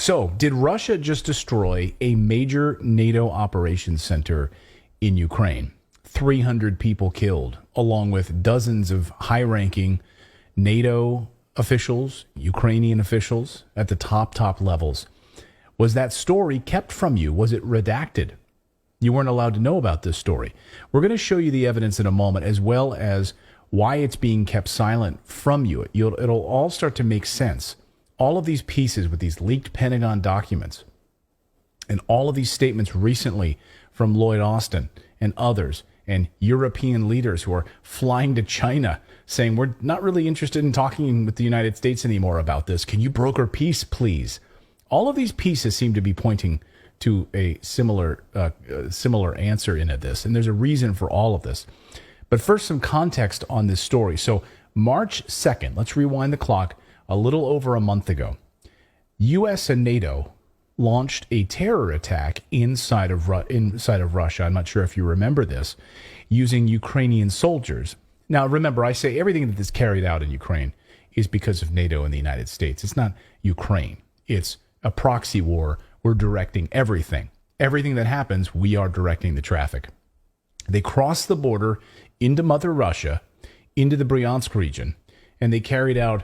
So, did Russia just destroy a major NATO operations center in Ukraine? 300 people killed, along with dozens of high-ranking NATO officials, Ukrainian officials at the top levels. Was that story kept from you? Was it redacted? You weren't allowed to know about this story. We're going to show you the evidence in a moment, as well as why it's being kept silent from you. It'll all start to make sense. All of these pieces with these leaked Pentagon documents and all of these statements recently from Lloyd Austin and others and European leaders who are flying to China saying, we're not really interested in talking with the United States anymore about this. Can you broker peace, please? All of these pieces seem to be pointing to a similar answer in this, and there's a reason for all of this. But first, some context on this story. So March 2nd, let's rewind the clock a little over a month ago, U.S. and NATO launched a terror attack inside of Russia. I'm not sure if you remember this, using Ukrainian soldiers. Now, remember, I say everything that is carried out in Ukraine is because of NATO and the United States. It's not Ukraine. It's a proxy war. We're directing everything. Everything that happens, we are directing the traffic. They crossed the border into Mother Russia, into the Bryansk region, and they carried out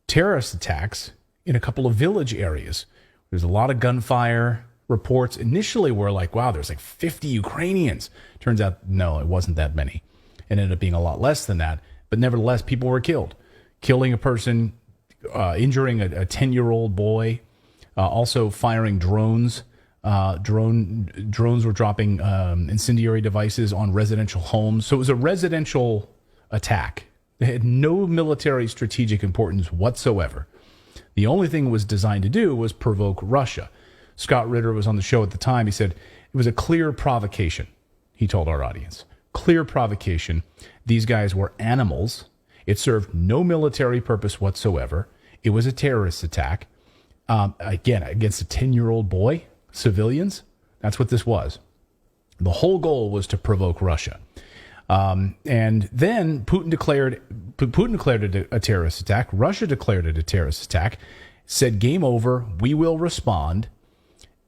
terrorist attacks in a couple of village areas. There's a lot of gunfire. Reports initially were like, wow, there's like 50 Ukrainians. Turns out, no, it wasn't that many. It ended up being a lot less than that. But nevertheless, people were killed. Killing a person, injuring a 10-year-old boy, also firing drones. Drones were dropping incendiary devices on residential homes. So it was a residential attack. It had no military strategic importance whatsoever. The only thing it was designed to do was provoke Russia. Scott Ritter was on the show at the time. He said it was a clear provocation, he told our audience. Clear provocation. These guys were animals. It served no military purpose whatsoever. It was a terrorist attack. Again, against a 10-year-old boy, civilians. That's what this was. The whole goal was to provoke Russia. And then Putin declared it a terrorist attack. Russia declared it a terrorist attack, said, game over, we will respond.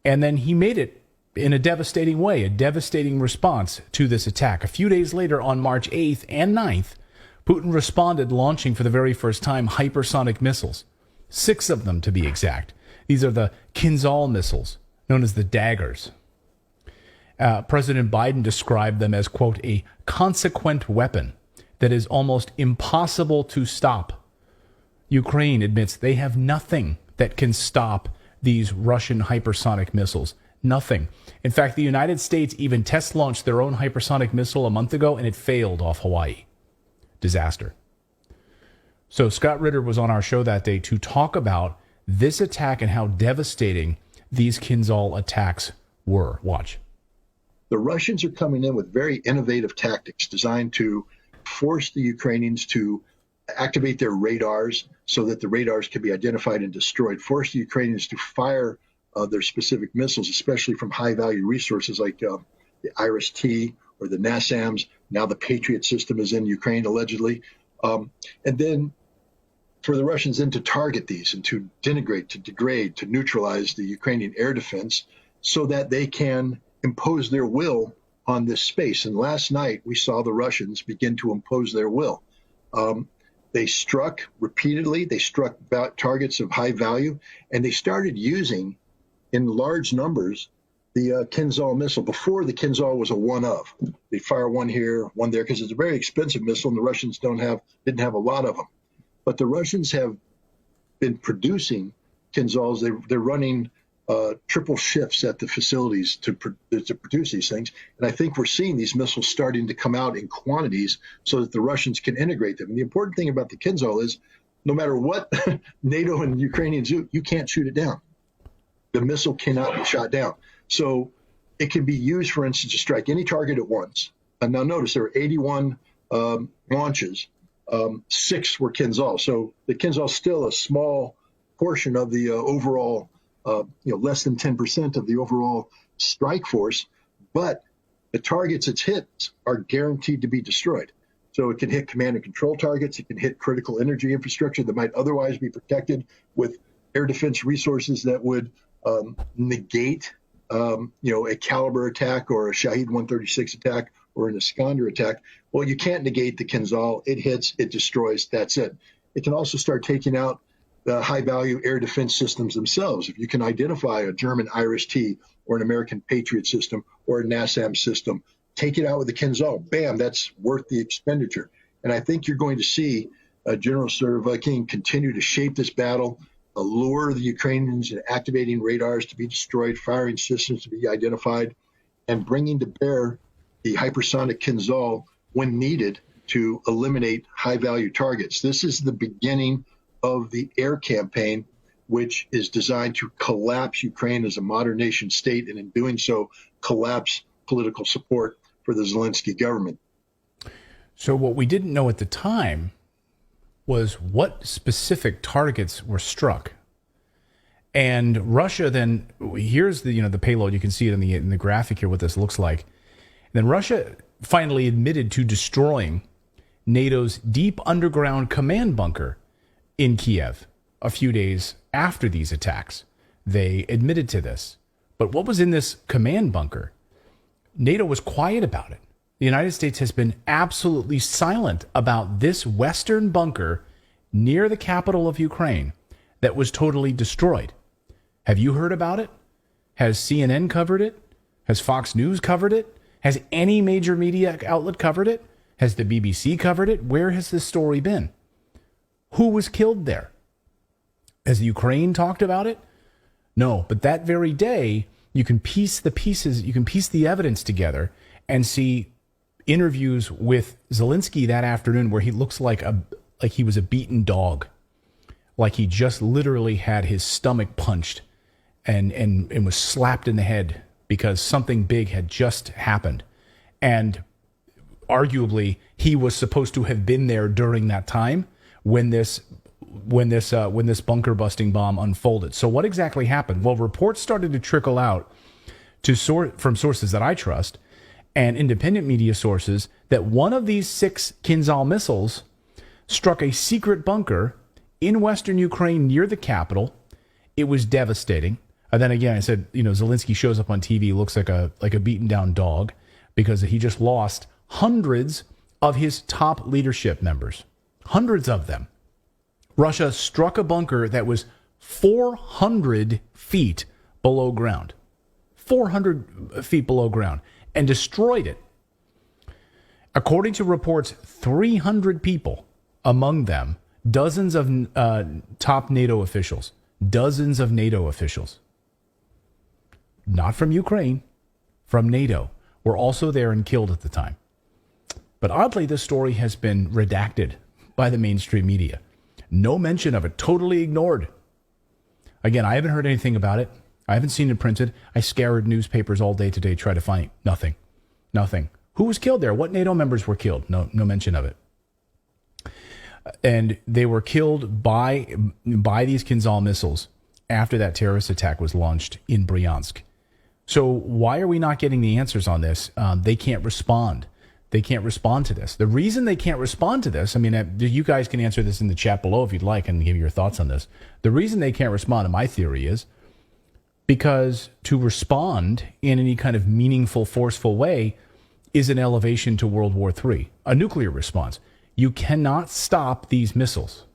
And then he made it in a devastating way, a devastating response to this attack. A few days later, on March 8th and 9th, Putin responded, launching for the very first time hypersonic missiles. 6 of them, to be exact. These are the Kinzhal missiles, known as the Daggers. President Biden described them as, quote, a consequent weapon that is almost impossible to stop. Ukraine admits they have nothing that can stop these Russian hypersonic missiles. Nothing. In fact, the United States even test launched their own hypersonic missile a month ago, and it failed off Hawaii. Disaster. So Scott Ritter was on our show that day to talk about this attack and how devastating these Kinzhal attacks were. Watch. The Russians are coming in with very innovative tactics designed to force the Ukrainians to activate their radars so that the radars can be identified and destroyed, force the Ukrainians to fire their specific missiles, especially from high-value resources like the IRIS-T or the NASAMS. Now the Patriot system is in Ukraine, allegedly. And then for the Russians then to target these and to denigrate, to degrade, to neutralize the Ukrainian air defense so that they can impose their will on this space. And last night we saw the Russians begin to impose their will. They struck repeatedly. They struck targets of high value, and they started using in large numbers the Kinzhal missile. Before, the Kinzhal was a one of. They fire one here, one there, because it's a very expensive missile, and the Russians didn't have a lot of them. But the Russians have been producing Kinzhals. They're running triple shifts at the facilities to produce these things. And I think we're seeing these missiles starting to come out in quantities so that the Russians can integrate them. And the important thing about the Kinzhal is no matter what NATO and Ukrainians do, you can't shoot it down. The missile cannot be shot down. So it can be used, for instance, to strike any target at once. And now notice there were 81 launches. 6 were Kinzhal. So the Kinzhal is still a small portion of the overall less than 10% of the overall strike force, but the targets it's hit are guaranteed to be destroyed. So it can hit command and control targets. It can hit critical energy infrastructure that might otherwise be protected with air defense resources that would negate, a Caliber attack or a Shahed 136 attack or an Iskander attack. Well, you can't negate the Kinzhal. It hits, it destroys, that's it. It can also start taking out the high-value air defense systems themselves. If you can identify a German Iris-T or an American Patriot system or a NASAM system, take it out with the Kinzhal. Bam, that's worth the expenditure. And I think you're going to see General Surovikin continue to shape this battle, allure the Ukrainians in activating radars to be destroyed, firing systems to be identified, and bringing to bear the hypersonic Kinzhal when needed to eliminate high-value targets. This is the beginning of the air campaign, which is designed to collapse Ukraine as a modern nation state, and in doing so, collapse political support for the Zelensky government. So what we didn't know at the time was what specific targets were struck. And Russia then, here's the payload. You can see it in the graphic here, what this looks like. And then Russia finally admitted to destroying NATO's deep underground command bunker in Kiev a few days after these attacks. They admitted to this. But what was in this command bunker? NATO was quiet about it. The United States has been absolutely silent about this Western bunker near the capital of Ukraine that was totally destroyed. Have you heard about it? Has CNN covered it? Has Fox News covered it? Has any major media outlet covered it? Has the BBC covered it? Where has this story been? Who was killed there? Has Ukraine talked about it? No, but that very day, you can piece the evidence together and see interviews with Zelensky that afternoon where he looks like he was a beaten dog, like he just literally had his stomach punched and was slapped in the head because something big had just happened. And arguably, he was supposed to have been there during that time when this bunker busting bomb unfolded. So what exactly happened? Well, reports started to trickle out from sources that I trust and independent media sources that one of these 6 Kinzhal missiles struck a secret bunker in western Ukraine near the capital. It was devastating. And then again, I said, Zelensky shows up on TV, looks like a beaten down dog because he just lost hundreds of his top leadership members, hundreds of them. Russia struck a bunker that was 400 feet below ground, 400 feet below ground, and destroyed it. According to reports, 300 people, among them dozens of top NATO officials, not from Ukraine, from NATO, were also there and killed at the time. But oddly, this story has been redacted by the mainstream media. No mention of it, totally ignored. Again, I haven't heard anything about it. I haven't seen it printed. I scoured newspapers all day today, tried to find nothing. Who was killed there? What NATO members were killed? No mention of it. And they were killed by these Kinzhal missiles after that terrorist attack was launched in Bryansk. So why are we not getting the answers on this? They can't respond. They can't respond to this. The reason they can't respond to this, you guys can answer this in the chat below if you'd like and give your thoughts on this. The reason they can't respond, in my theory, is because to respond in any kind of meaningful, forceful way is an elevation to World War III, a nuclear response. You cannot stop these missiles.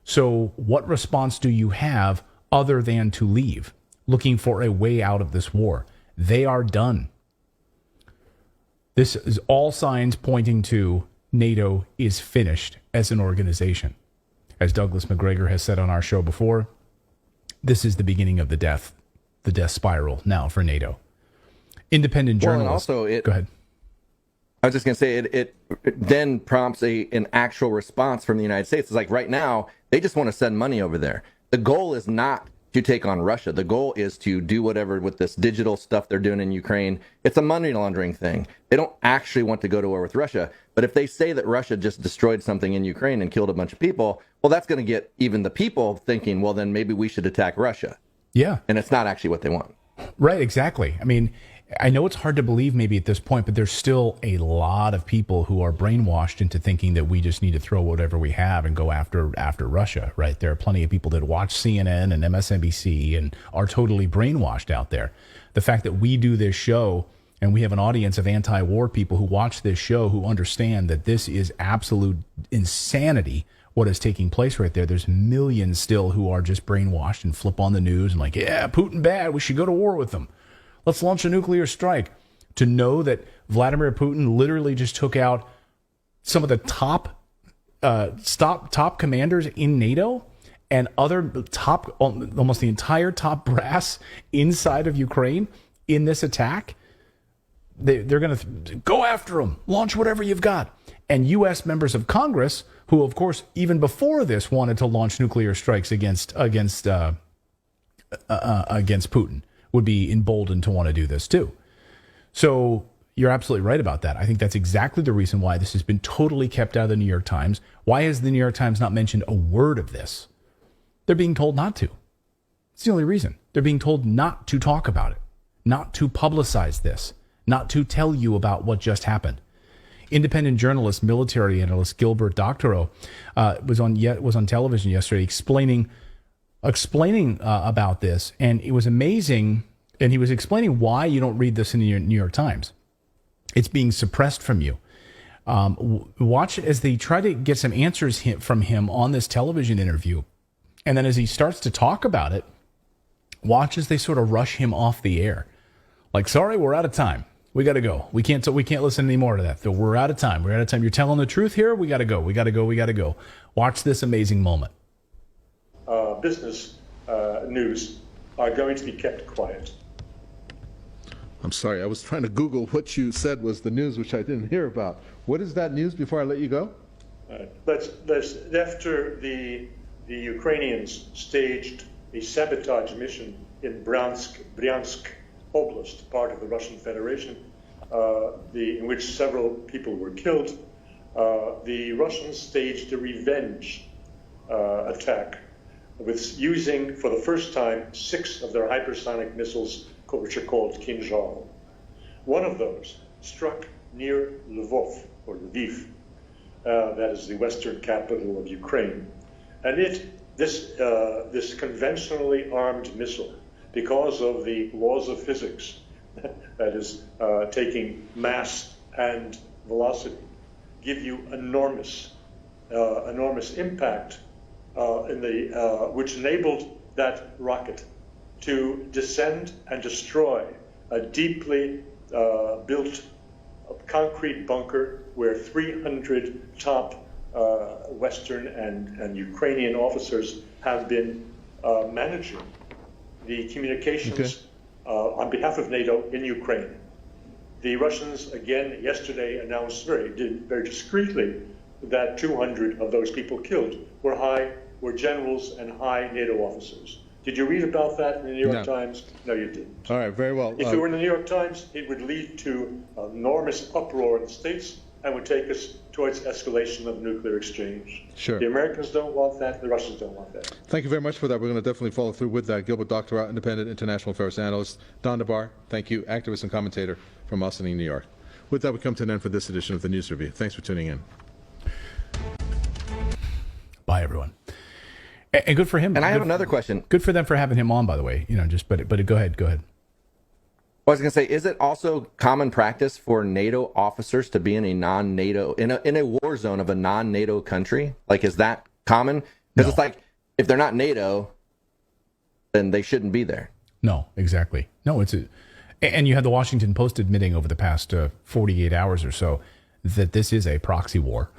So what response do you have other than to leave, looking for a way out of this war? They are done. This is all signs pointing to NATO is finished as an organization. As Douglas McGregor has said on our show before, this is the beginning of the death spiral now for NATO. Independent journalists. Well, and also go ahead. I was just going to say it then prompts an actual response from the United States. It's like right now, they just want to send money over there. The goal is not to take on Russia. The goal is to do whatever with this digital stuff they're doing in Ukraine. It's a money laundering thing. They don't actually want to go to war with Russia. But if they say that Russia just destroyed something in Ukraine and killed a bunch of people, well, that's going to get even the people thinking, well, then maybe we should attack Russia. Yeah. And it's not actually what they want. Right, exactly. I know it's hard to believe maybe at this point, but there's still a lot of people who are brainwashed into thinking that we just need to throw whatever we have and go after Russia, right? There are plenty of people that watch CNN and MSNBC and are totally brainwashed out there. The fact that we do this show and we have an audience of anti-war people who watch this show who understand that this is absolute insanity, what is taking place right there. There's millions still who are just brainwashed and flip on the news and like, yeah, Putin bad. We should go to war with them. Let's launch a nuclear strike. To know that Vladimir Putin literally just took out some of the top commanders in NATO and other top, almost the entire top brass inside of Ukraine in this attack, they're going to go after them, launch whatever you've got. And U.S. members of Congress, who, of course, even before this wanted to launch nuclear strikes against Putin, would be emboldened to want to do this too. So you're absolutely right about that. I think that's exactly the reason why this has been totally kept out of the New York Times. Why has the New York Times not mentioned a word of this? They're being told not to. It's the only reason. They're being told not to talk about it, not to publicize this, not to tell you about what just happened. Independent journalist, military analyst Gilbert Doctorow was on television yesterday explaining about this, and it was amazing. And he was explaining why you don't read this in the New York Times. It's being suppressed from you. Watch it as they try to get some answers from him on this television interview. And then as he starts to talk about it, watch as they sort of rush him off the air. Like, sorry, we're out of time. We got to go. We can't listen anymore to that. We're out of time. We're out of time. You're telling the truth here. We got to go. We got to go. We got to go. Watch this amazing moment. Business news are going to be kept quiet. I'm sorry, I was trying to Google what you said was the news, which I didn't hear about. What is that news before I let you go? After the Ukrainians staged a sabotage mission in Bryansk Oblast, part of the Russian Federation, in which several people were killed, the Russians staged a revenge attack with using, for the first time, 6 of their hypersonic missiles, which are called Kinzhal. One of those struck near Lvov, or Lviv, that is the western capital of Ukraine. And this conventionally armed missile, because of the laws of physics, that is taking mass and velocity, give you enormous impact which enabled that rocket to descend and destroy a deeply built concrete bunker where 300 top Western and Ukrainian officers have been managing the communications on behalf of NATO in Ukraine. The Russians, again, yesterday announced very discreetly that 200 of those people killed were generals and high NATO officers. Did you read about that in the New York Times? No, you didn't. All right, very well. If it were in the New York Times, it would lead to enormous uproar in the States and would take us towards escalation of nuclear exchange. Sure. The Americans don't want that. The Russians don't want that. Thank you very much for that. We're going to definitely follow through with that. Gilbert Doctorow, independent international affairs analyst. Don DeBar, thank you, activist and commentator from Austin, New York. With that, we come to an end for this edition of the News Review. Thanks for tuning in. Bye, everyone. And good for him. And I have another question. Good for them for having him on, by the way. But go ahead. I was going to say, is it also common practice for NATO officers to be in a non-NATO, in a war zone of a non-NATO country? Like, is that common? Because It's like, if they're not NATO, then they shouldn't be there. No, exactly. No, and you had the Washington Post admitting over the past 48 hours or so that this is a proxy war.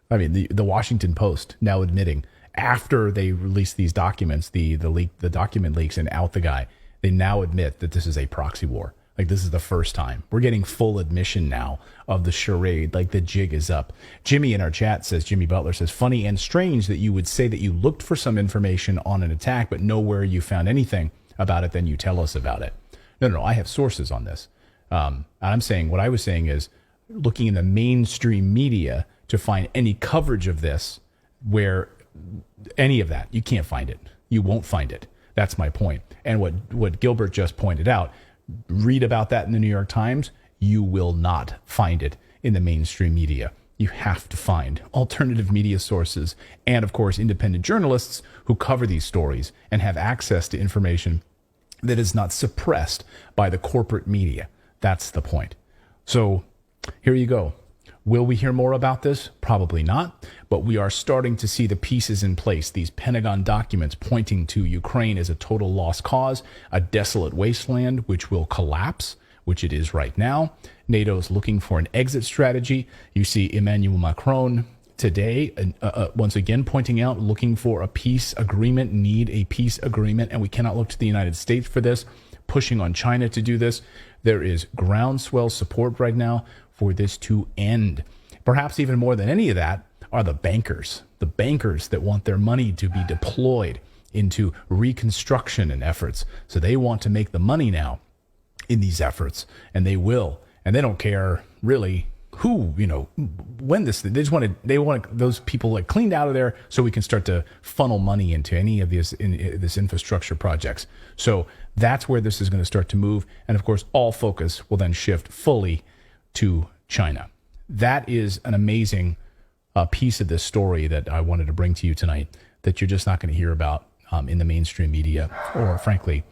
I mean, the Washington Post now admitting, after they released these documents, the document leaks and out the guy, they now admit that this is a proxy war. Like, this is the first time. We're getting full admission now of the charade. Like, the jig is up. Jimmy in our chat says, Jimmy Butler says, funny and strange that you would say that you looked for some information on an attack, but nowhere you found anything about it, then you tell us about it. No, I have sources on this. And I'm saying, what I was saying is, looking in the mainstream media to find any coverage of this where any of that, you can't find it. You won't find it. That's my point. And what Gilbert just pointed out, read about that in the New York Times, you will not find it in the mainstream media. You have to find alternative media sources and, of course, independent journalists who cover these stories and have access to information that is not suppressed by the corporate media. That's the point. So here you go. Will we hear more about this? Probably not, but we are starting to see the pieces in place. These Pentagon documents pointing to Ukraine as a total lost cause, a desolate wasteland which will collapse, which it is right now. NATO is looking for an exit strategy. You see Emmanuel Macron today, once again, pointing out, looking for a peace agreement, need a peace agreement, and we cannot look to the United States for this, pushing on China to do this. There is groundswell support right now for this to end. Perhaps even more than any of that are the bankers that want their money to be deployed into reconstruction and efforts. So they want to make the money now in these efforts, and they will. And they don't care really who, when this, they want those people like cleaned out of there so we can start to funnel money into any of this infrastructure projects. So that's where this is going to start to move. And of course, all focus will then shift fully to China. That is an amazing piece of this story that I wanted to bring to you tonight that you're just not going to hear about in the mainstream media or frankly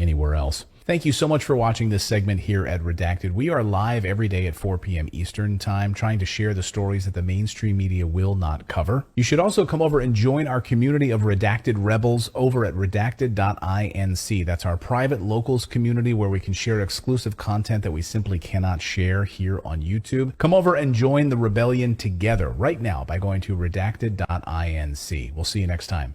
anywhere else. Thank you so much for watching this segment here at Redacted. We are live every day at 4 p.m. Eastern Time, trying to share the stories that the mainstream media will not cover. You should also come over and join our community of Redacted Rebels over at redacted.inc. That's our private locals community where we can share exclusive content that we simply cannot share here on YouTube. Come over and join the rebellion together right now by going to redacted.inc. We'll see you next time.